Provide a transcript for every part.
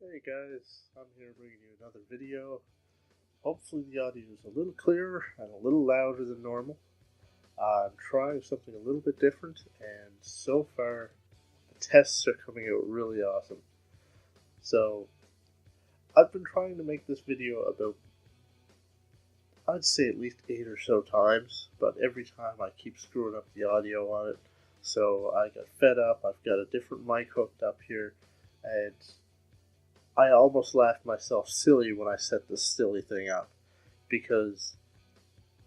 Hey guys, I'm here bringing you another video. Hopefully the audio is a little clearer and a little louder than normal. I'm trying something a little bit different, and so far the tests are coming out really awesome. So I've been trying to make this video about, I'd say at least 8 or so times, but every time I keep screwing up the audio on it. So I got fed up. I've got a different mic hooked up here, and I almost laughed myself silly when I set this silly thing up, because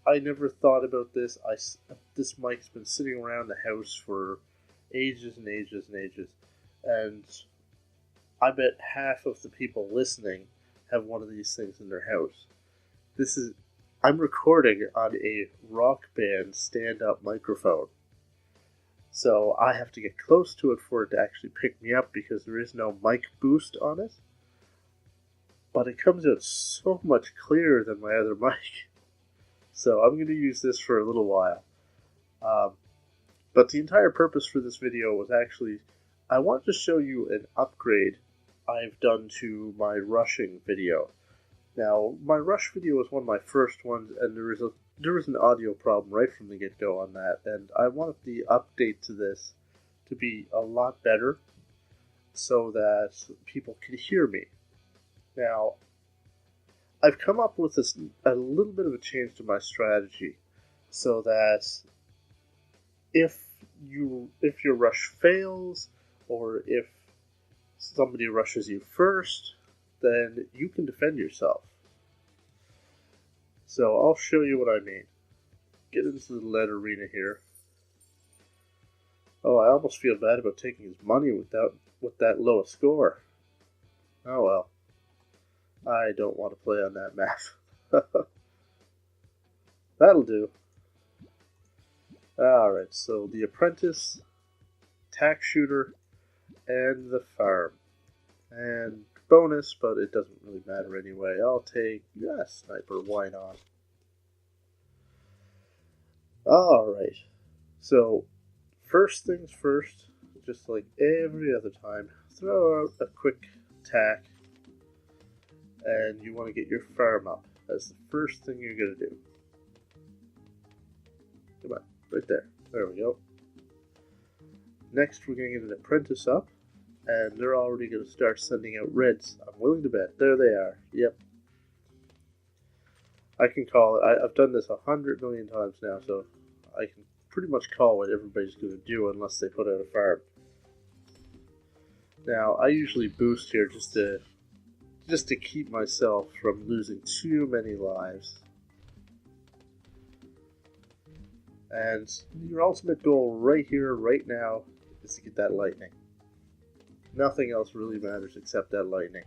I never thought about this. This mic's been sitting around the house for ages and ages and ages, and I bet half of the people listening have one of these things in their house. I'm recording on a Rock Band stand-up microphone, so I have to get close to it for it to actually pick me up because there is no mic boost on it. But it comes out so much clearer than my other mic. So I'm going to use this for a little while. But the entire purpose for this video was actually, I wanted to show you an upgrade I've done to my rushing video. Now, my rush video was one of my first ones, and there was an audio problem right from the get-go on that, and I wanted the update to this to be a lot better so that people could hear me. Now, I've come up with a little bit of a change to my strategy, so that if your rush fails, or if somebody rushes you first, then you can defend yourself. So I'll show you what I mean. Get into the lead arena here. Oh, I almost feel bad about taking his money with that low a score. Oh well. I don't want to play on that map. That'll do. Alright, so the apprentice, tack shooter, and the farm. And bonus, but it doesn't really matter anyway. I'll take, sniper, why not? Alright, so first things first, just like every other time, throw out a quick tack. And you want to get your farm up. That's the first thing you're going to do. Come on, right there. There we go. Next, we're going to get an apprentice up, and they're already going to start sending out reds. I'm willing to bet. There they are. Yep. I can call it. I've done this 100 million times now, so I can pretty much call what everybody's going to do unless they put out a farm. Now, I usually boost here just to keep myself from losing too many lives. And your ultimate goal right here, right now, is to get that lightning. Nothing else really matters except that lightning.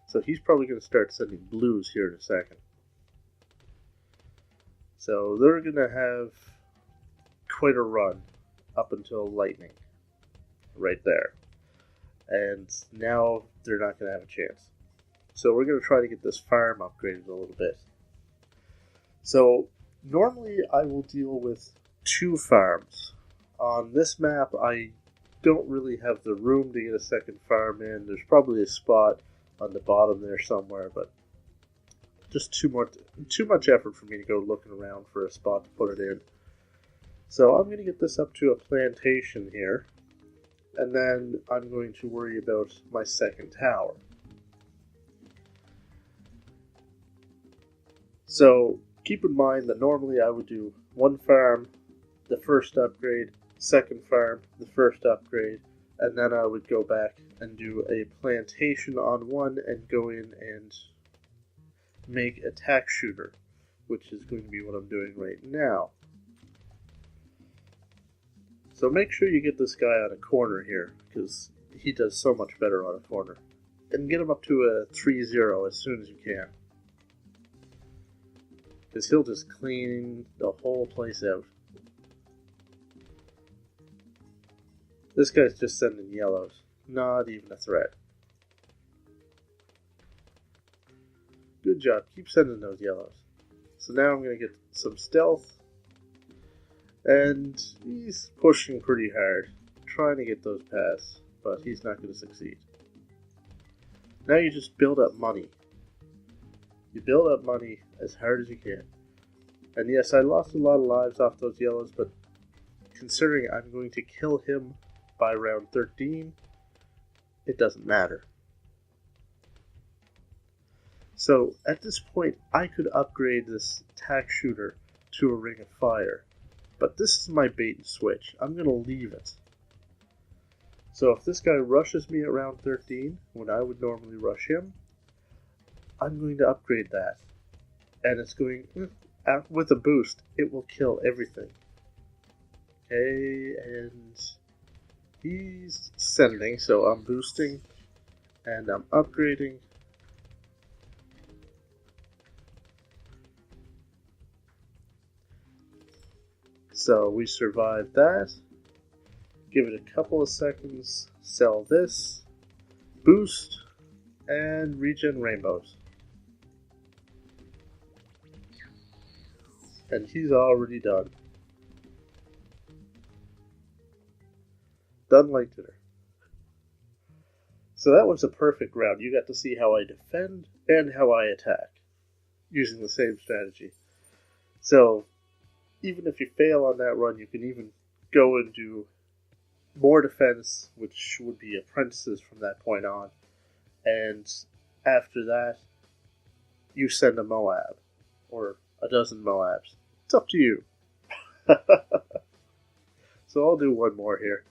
So he's probably going to start sending blues here in a second. So they're going to have quite a run up until lightning. Right there. And now they're not going to have a chance. So we're going to try to get this farm upgraded a little bit. So normally I will deal with 2 farms. On this map I don't really have the room to get a second farm in. There's probably a spot on the bottom there somewhere, but just too much effort for me to go looking around for a spot to put it in. So I'm going to get this up to a plantation here. And then I'm going to worry about my second tower. So keep in mind that normally I would do 1 farm, the first upgrade, second farm, the first upgrade, and then I would go back and do a plantation on one and go in and make a tack shooter, which is going to be what I'm doing right now. So make sure you get this guy on a corner here, because he does so much better on a corner. And get him up to a 3-0 as soon as you can. Because he'll just clean the whole place out. This guy's just sending yellows. Not even a threat. Good job. Keep sending those yellows. So now I'm going to get some stealth. And he's pushing pretty hard, trying to get those past, but he's not going to succeed. Now you just build up money. You build up money as hard as you can. And yes, I lost a lot of lives off those yellows, but considering I'm going to kill him by round 13, it doesn't matter. So at this point, I could upgrade this tack shooter to a ring of fire. But this is my bait and switch. I'm going to leave it. So if this guy rushes me at round 13, when I would normally rush him, I'm going to upgrade that. And it's going, with a boost, it will kill everything. Okay, and he's sending, so I'm boosting, and I'm upgrading. So we survived that. Give it a couple of seconds, sell this, boost, and regen rainbows. And he's already done. Done like dinner. So that was a perfect round. You got to see how I defend and how I attack using the same strategy. So even if you fail on that run, you can even go and do more defense, which would be apprentices from that point on. And after that, you send a Moab, or a dozen Moabs. It's up to you. So I'll do one more here.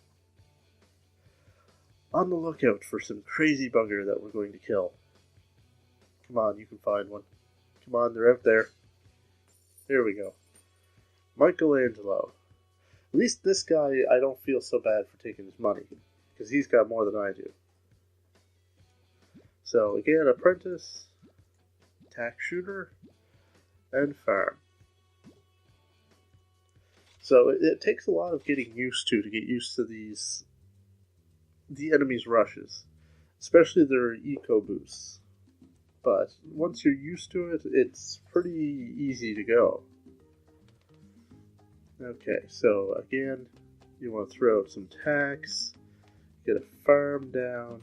On the lookout for some crazy bugger that we're going to kill. Come on, you can find one. Come on, they're out there. Here we go. Michelangelo. At least this guy, I don't feel so bad for taking his money, because he's got more than I do. So again, apprentice, tack shooter, and farm. So it takes a lot of getting used to get used to the enemy's rushes, especially their eco boosts. But once you're used to it, it's pretty easy to go. Okay, so again, you want to throw out some tax, get a farm down,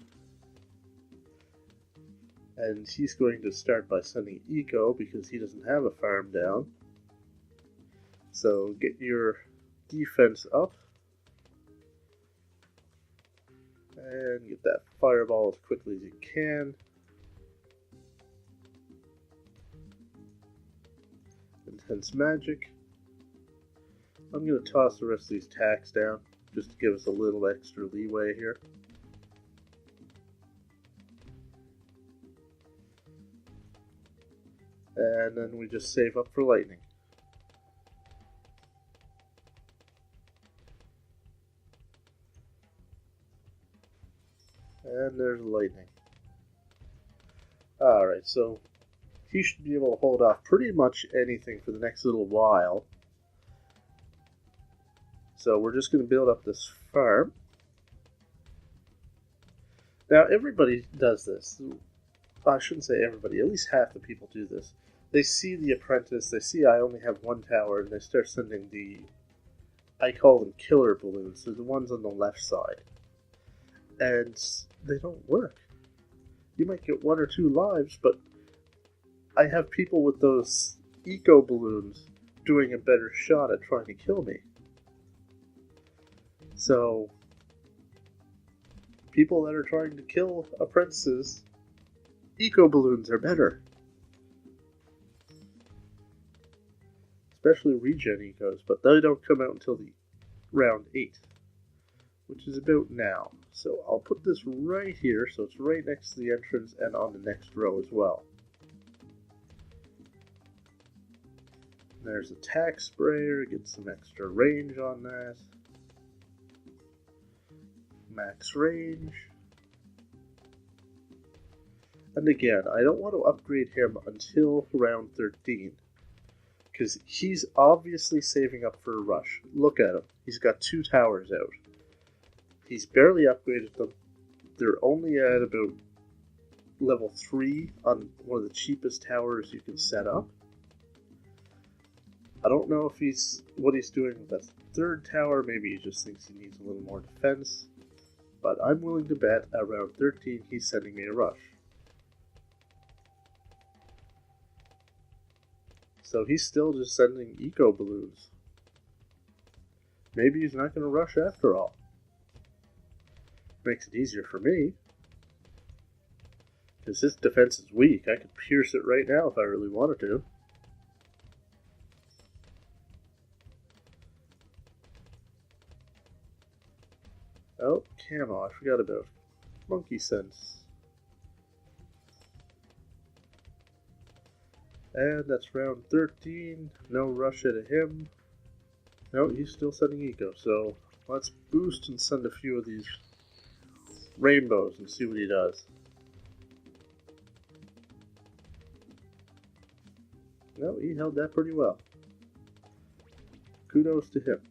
and he's going to start by sending eco because he doesn't have a farm down. So get your defense up, and get that fireball as quickly as you can. Intense magic. I'm going to toss the rest of these tacks down, just to give us a little extra leeway here. And then we just save up for lightning. And there's lightning. Alright, so he should be able to hold off pretty much anything for the next little while. So we're just going to build up this farm. Now everybody does this. I shouldn't say everybody, at least half the people do this. They see the apprentice, they see I only have one tower, and they start sending I call them killer balloons. They're the ones on the left side. And they don't work. You might get 1 or 2 lives, but I have people with those eco balloons doing a better shot at trying to kill me. So, people that are trying to kill apprentices, eco balloons are better. Especially regen ecos, but they don't come out until the round 8, which is about now. So I'll put this right here, so it's right next to the entrance and on the next row as well. There's a tack sprayer, get some extra range on that. Max range. And again, I don't want to upgrade him until round 13. Because he's obviously saving up for a rush. Look at him. He's got 2 towers out. He's barely upgraded them. They're only at about level 3 on one of the cheapest towers you can set up. I don't know if what he's doing with that 3rd tower. Maybe he just thinks he needs a little more defense. But I'm willing to bet around 13 he's sending me a rush. So he's still just sending eco balloons. Maybe he's not going to rush after all. Makes it easier for me. Because his defense is weak. I could pierce it right now if I really wanted to. Oh, camo. I forgot about monkey sense. And that's round 13. No rush into him. No, he's still sending eco. So let's boost and send a few of these rainbows and see what he does. No, he held that pretty well. Kudos to him.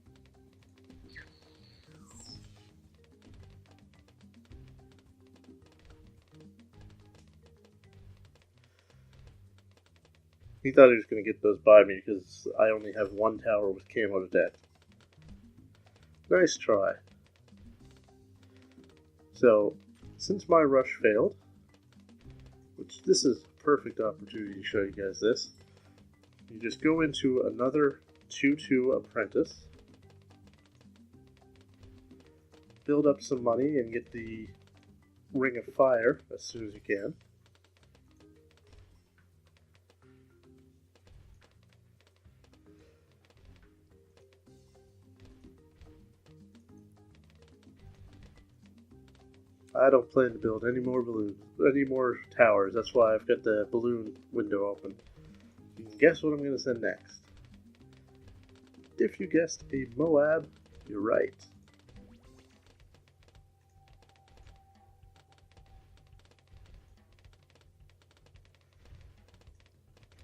He thought he was going to get those by me because I only have one tower with camo to death. Nice try. So, since my rush failed, which this is a perfect opportunity to show you guys this, you just go into another 2-2 apprentice, build up some money and get the Ring of Fire as soon as you can. I don't plan to build any more towers. That's why I've got the balloon window open. You can guess what I'm going to send next. If you guessed a Moab, you're right.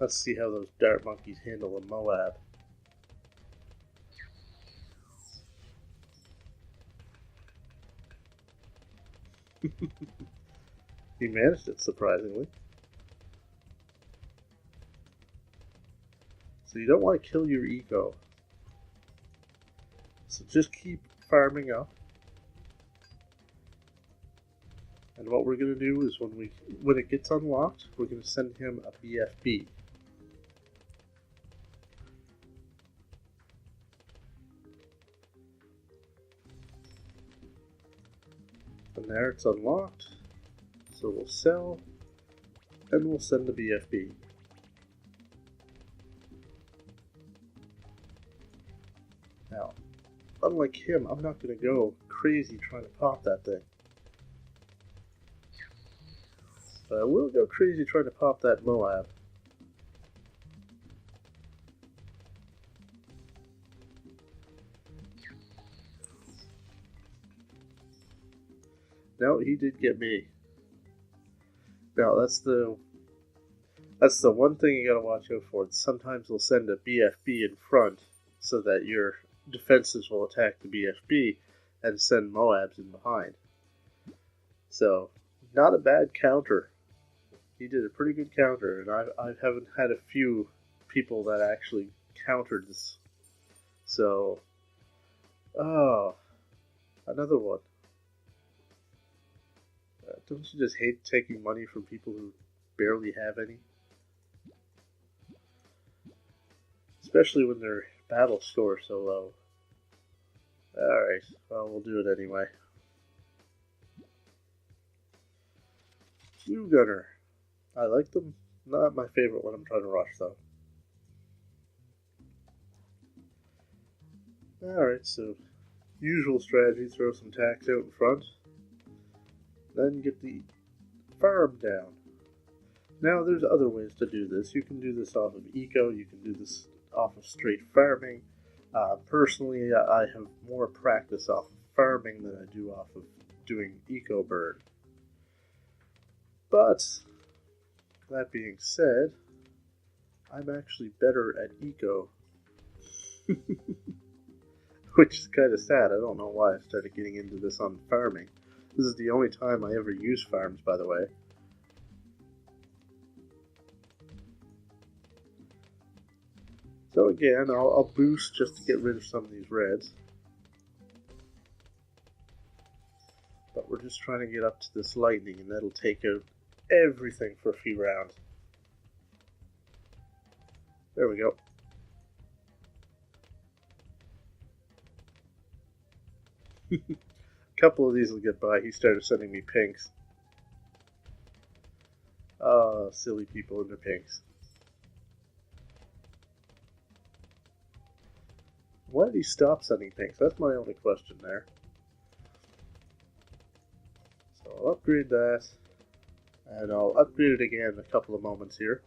Let's see how those dart monkeys handle a Moab. He managed it, surprisingly. So you don't want to kill your eco. So just keep farming up. And what we're going to do is when it gets unlocked, we're going to send him a BFB. And there it's unlocked. So we'll sell, and we'll send the BFB. Now, unlike him, I'm not going to go crazy trying to pop that thing. But I will go crazy trying to pop that Moab. No, he did get me. Now that's the one thing you gotta watch out for. Sometimes they'll send a BFB in front so that your defenses will attack the BFB and send Moabs in behind. So, not a bad counter. He did a pretty good counter, and I haven't had a few people that actually countered this. So, oh, another one. Don't you just hate taking money from people who barely have any? Especially when their battle score is so low. Alright, well, we'll do it anyway. Blue Gunner. I like them. Not my favorite when I'm trying to rush, though. Alright, so usual strategy, throw some tax out in front. Then get the farm down. Now there's other ways to do this. You can do this off of eco, you can do this off of straight farming. Personally, I have more practice off of farming than I do off of doing eco burn. But, that being said, I'm actually better at eco. Which is kind of sad. I don't know why I started getting into this on farming. This is the only time I ever use farms, by the way. So again, I'll boost just to get rid of some of these reds. But we're just trying to get up to this lightning, and that'll take out everything for a few rounds. There we go. A couple of these will get by. He started sending me pinks. Oh, silly people in their pinks. Why did he stop sending pinks? That's my only question there. So I'll upgrade that. And I'll upgrade it again in a couple of moments here.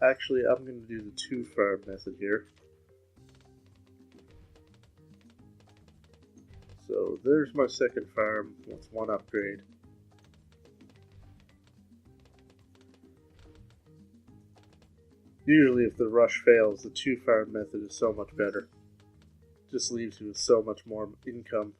Actually, I'm going to do the 2-farm method here. So there's my second farm with 1 upgrade. Usually if the rush fails, the 2-farm method is so much better. Just leaves you with so much more income.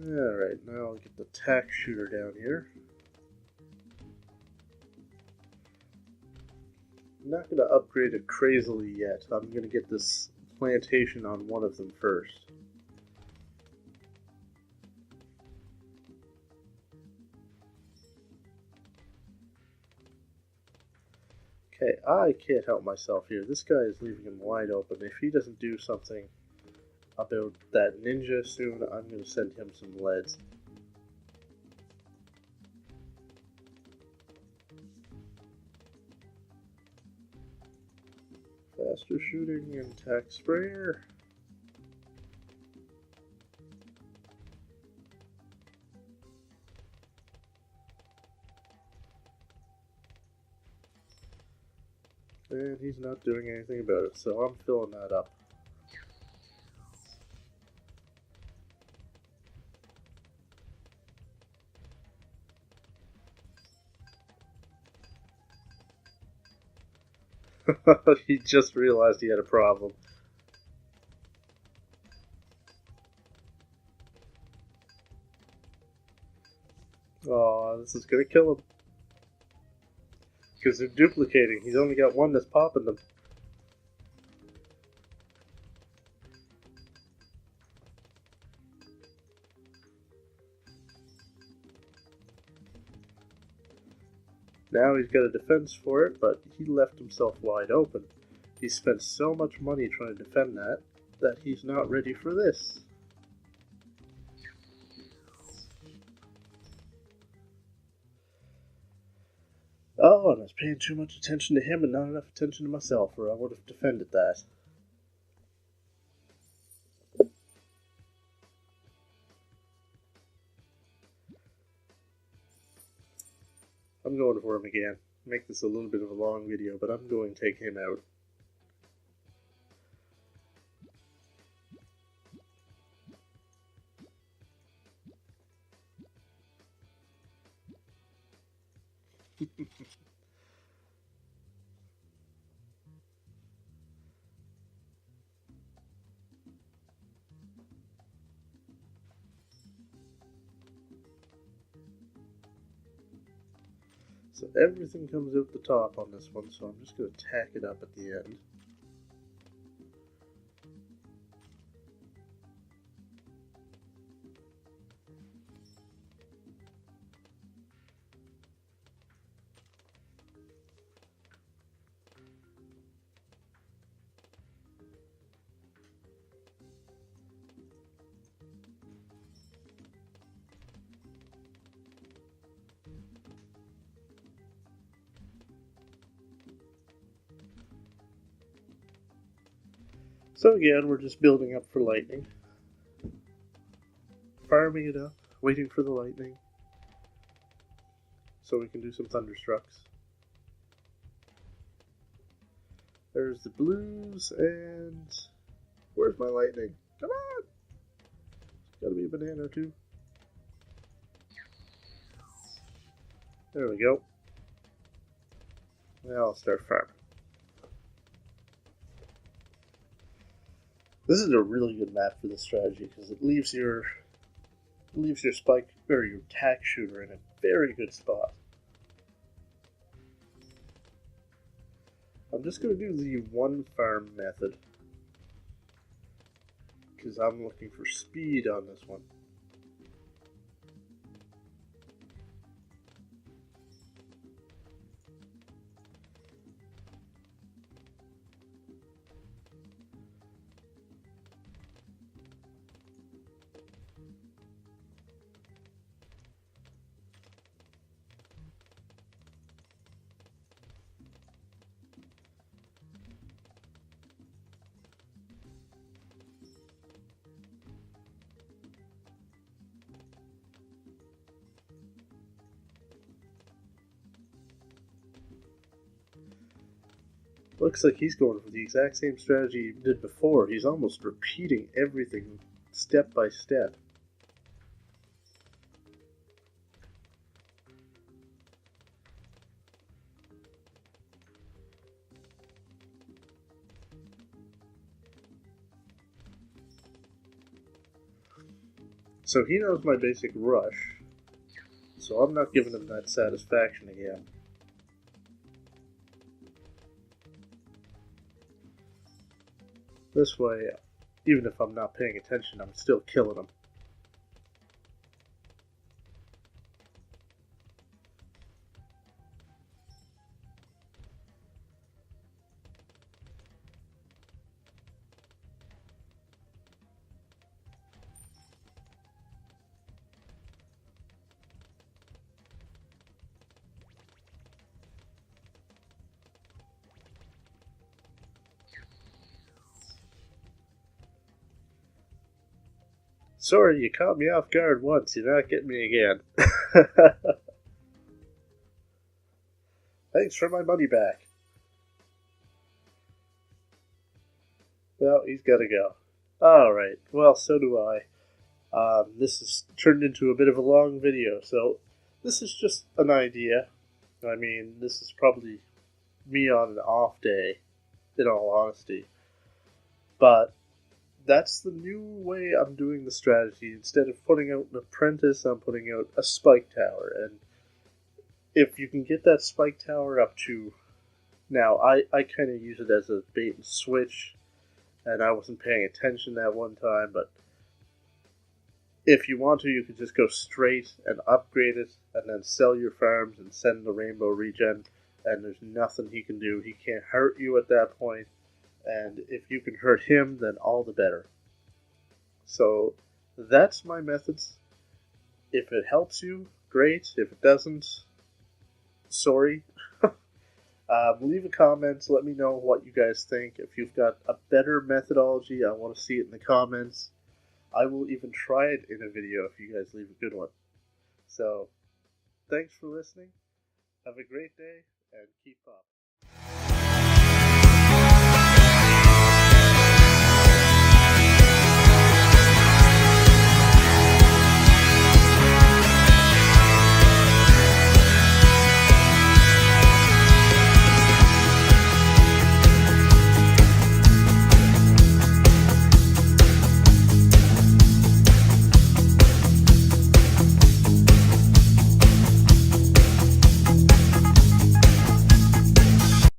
Alright, now I'll get the tack shooter down here. I'm not going to upgrade it crazily yet. I'm going to get this plantation on one of them first. Okay, I can't help myself here. This guy is leaving him wide open. If he doesn't do something about that ninja soon, I'm going to send him some leads. Faster shooting and tack sprayer. And he's not doing anything about it, so I'm filling that up. He just realized he had a problem. Oh, this is gonna kill him. Because they're duplicating. He's only got one that's popping them. Now he's got a defense for it, but he left himself wide open. He spent so much money trying to defend that, that he's not ready for this. Oh, and I was paying too much attention to him and not enough attention to myself, or I would have defended that. I'm going for him again. Make this a little bit of a long video, but I'm going to take him out. So everything comes out the top on this one, so I'm just going to tack it up at the end. So again, we're just building up for lightning. Farming it up, waiting for the lightning. So we can do some thunderstrucks. There's the blues, and where's my lightning? Come on! Gotta be a banana or two. There we go. Now I'll start farming. This is a really good map for this strategy because it leaves your spike or your tack shooter in a very good spot. I'm just going to do the 1-farm method because I'm looking for speed on this one. Looks like he's going for the exact same strategy he did before. He's almost repeating everything step by step. So he knows my basic rush, so I'm not giving him that satisfaction again. This way, even if I'm not paying attention, I'm still killing him. Sorry, you caught me off guard once, you're not getting me again. Thanks for my money back. Well, he's gotta go. Alright, well, so do I. This has turned into a bit of a long video, so this is just an idea. I mean, this is probably me on an off day, in all honesty. But that's the new way I'm doing the strategy. Instead of putting out an apprentice, I'm putting out a spike tower. And if you can get that spike tower up to... Now, I kind of use it as a bait and switch, and I wasn't paying attention that one time, but if you want to, you could just go straight and upgrade it, and then sell your farms and send the rainbow regen, and there's nothing he can do. He can't hurt you at that point, and if you can hurt him, then all the better. So that's my methods. If it helps you, great. If it doesn't, sorry. Leave a comment. Let me know what you guys think. If you've got a better methodology, I want to see it in the comments. I will even try it in a video if you guys leave a good one. So, thanks for listening. Have a great day, and keep up.